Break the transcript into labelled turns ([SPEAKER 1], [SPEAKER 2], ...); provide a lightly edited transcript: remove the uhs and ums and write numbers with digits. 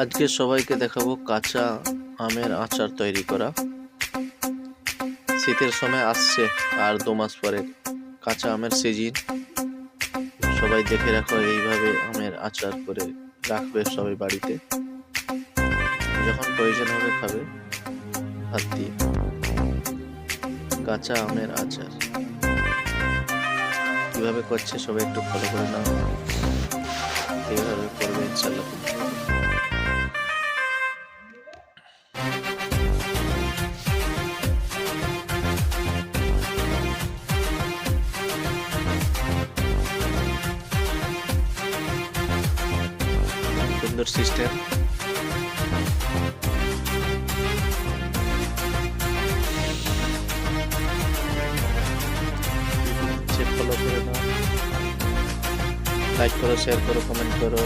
[SPEAKER 1] আজকে সবাইকে দেখাবো কাঁচা আমের আচার তৈরি করা। শীতের সময় আসছে আর 2 মাস পরে কাঁচা আমের সিজন। সবাই দেখে রাখো, এইভাবে আমের আচার করে রাখবে সবাই বাড়িতে, যখন প্রয়োজন হবে খাবে হাত দিয়ে। কাঁচা আমের আচার কিভাবে করছে সবাই একটু ফলো করে নাও, এইভাবে করবে ইনশাল্লাহ। সুন্দর সিস্টেম। ফলো করে নাও, লাইক করো, শেয়ার করো, কমেন্ট করো।